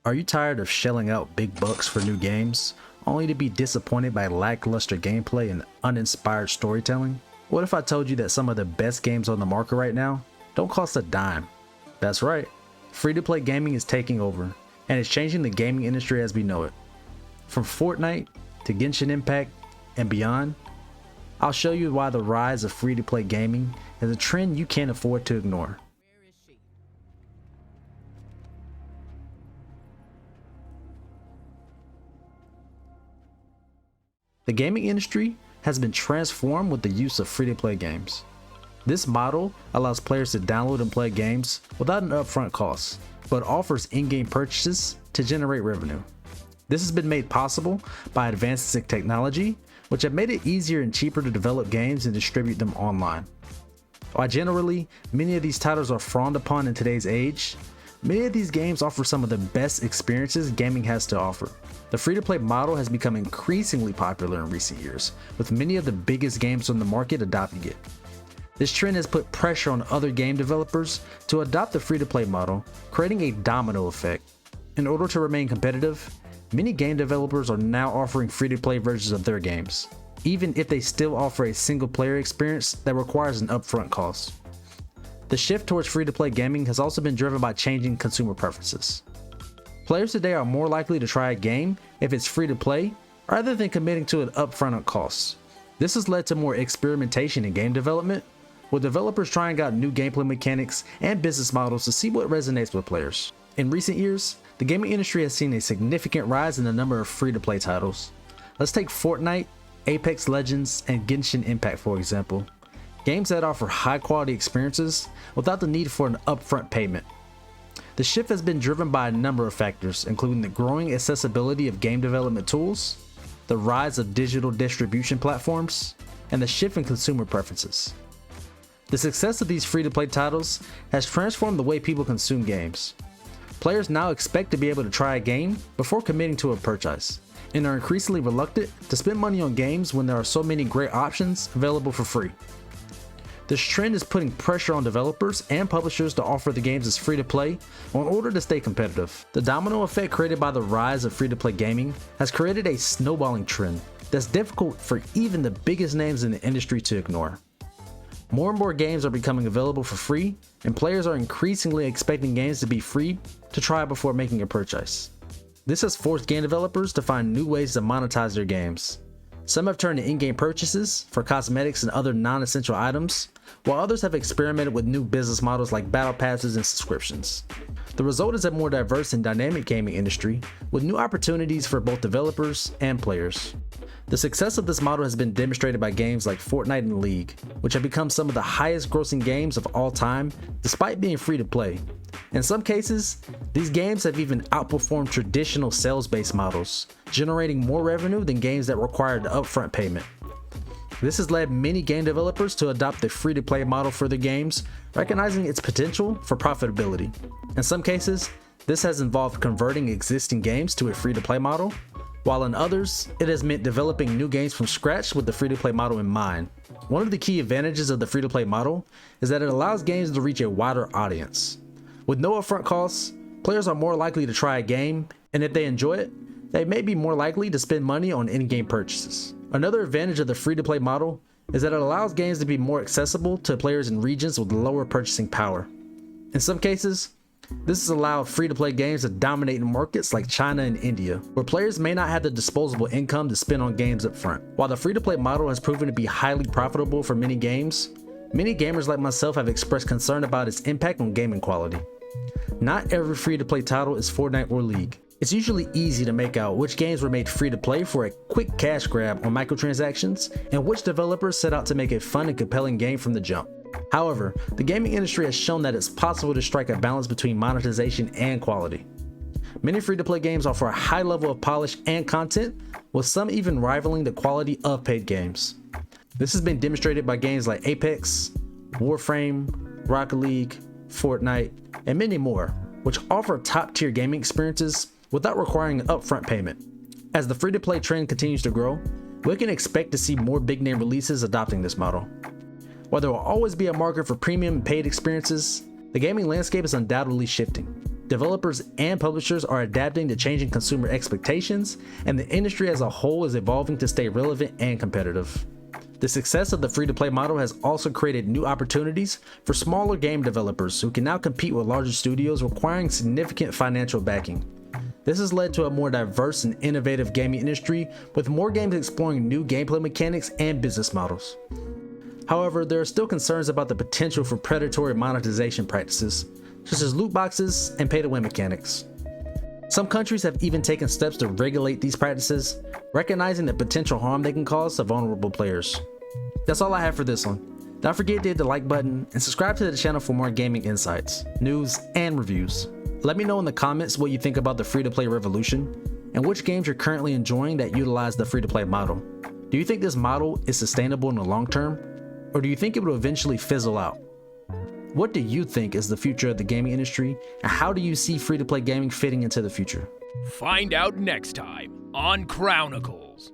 Are you tired of shelling out big bucks for new games, only to be disappointed by lackluster gameplay and uninspired storytelling? What if I told you that some of the best games on the market right now don't cost a dime? That's right, free-to-play gaming is taking over, and it's changing the gaming industry as we know it. From Fortnite to Genshin Impact and beyond, I'll show you why the rise of free-to-play gaming is a trend you can't afford to ignore. The gaming industry has been transformed with the use of free-to-play games. This model allows players to download and play games without an upfront cost, but offers in-game purchases to generate revenue. This has been made possible by advances in technology, which have made it easier and cheaper to develop games and distribute them online. While generally, many of these titles are frowned upon in today's age, many of these games offer some of the best experiences gaming has to offer. The free-to-play model has become increasingly popular in recent years, with many of the biggest games on the market adopting it. This trend has put pressure on other game developers to adopt the free-to-play model, creating a domino effect. In order to remain competitive, many game developers are now offering free-to-play versions of their games, even if they still offer a single-player experience that requires an upfront cost. The shift towards free-to-play gaming has also been driven by changing consumer preferences. Players today are more likely to try a game if it's free to play rather than committing to an upfront cost. This has led to more experimentation in game development, with developers trying out new gameplay mechanics and business models to see what resonates with players. In recent years, the gaming industry has seen a significant rise in the number of free-to-play titles. Let's take Fortnite, Apex Legends, and Genshin Impact for example. Games that offer high-quality experiences without the need for an upfront payment. The shift has been driven by a number of factors, including the growing accessibility of game development tools, the rise of digital distribution platforms, and the shift in consumer preferences. The success of these free-to-play titles has transformed the way people consume games. Players now expect to be able to try a game before committing to a purchase, and are increasingly reluctant to spend money on games when there are so many great options available for free. This trend is putting pressure on developers and publishers to offer the games as free-to-play in order to stay competitive. The domino effect created by the rise of free-to-play gaming has created a snowballing trend that's difficult for even the biggest names in the industry to ignore. More and more games are becoming available for free, and players are increasingly expecting games to be free to try before making a purchase. This has forced game developers to find new ways to monetize their games. Some have turned to in-game purchases for cosmetics and other non-essential items, while others have experimented with new business models like battle passes and subscriptions. The result is a more diverse and dynamic gaming industry with new opportunities for both developers and players. The success of this model has been demonstrated by games like Fortnite and League, which have become some of the highest grossing games of all time despite being free to play. In some cases, these games have even outperformed traditional sales-based models, generating more revenue than games that required the upfront payment. This has led many game developers to adopt the free-to-play model for their games, recognizing its potential for profitability. In some cases, this has involved converting existing games to a free-to-play model, while in others, it has meant developing new games from scratch with the free-to-play model in mind. One of the key advantages of the free-to-play model is that it allows games to reach a wider audience. With no upfront costs, players are more likely to try a game, and if they enjoy it, they may be more likely to spend money on in-game purchases. Another advantage of the free-to-play model is that it allows games to be more accessible to players in regions with lower purchasing power. In some cases, this has allowed free-to-play games to dominate in markets like China and India, where players may not have the disposable income to spend on games up front. While the free-to-play model has proven to be highly profitable for many games, many gamers like myself have expressed concern about its impact on gaming quality. Not every free-to-play title is Fortnite or League. It's usually easy to make out which games were made free-to-play for a quick cash grab on microtransactions, and which developers set out to make a fun and compelling game from the jump. However, the gaming industry has shown that it's possible to strike a balance between monetization and quality. Many free-to-play games offer a high level of polish and content, with some even rivaling the quality of paid games. This has been demonstrated by games like Apex, Warframe, Rocket League, Fortnite, and many more, which offer top-tier gaming experiences without requiring an upfront payment. As the free-to-play trend continues to grow, we can expect to see more big-name releases adopting this model. While there will always be a market for premium and paid experiences, the gaming landscape is undoubtedly shifting. Developers and publishers are adapting to changing consumer expectations, and the industry as a whole is evolving to stay relevant and competitive. The success of the free-to-play model has also created new opportunities for smaller game developers who can now compete with larger studios requiring significant financial backing. This has led to a more diverse and innovative gaming industry, with more games exploring new gameplay mechanics and business models. However, there are still concerns about the potential for predatory monetization practices, such as loot boxes and pay-to-win mechanics. Some countries have even taken steps to regulate these practices, recognizing the potential harm they can cause to vulnerable players. That's all I have for this one. Don't forget to hit the like button and subscribe to the channel for more gaming insights, news, and reviews. Let me know in the comments what you think about the free-to-play revolution, and which games you're currently enjoying that utilize the free-to-play model. Do you think this model is sustainable in the long term, or do you think it will eventually fizzle out? What do you think is the future of the gaming industry, and how do you see free-to-play gaming fitting into the future? Find out next time on Chronicles.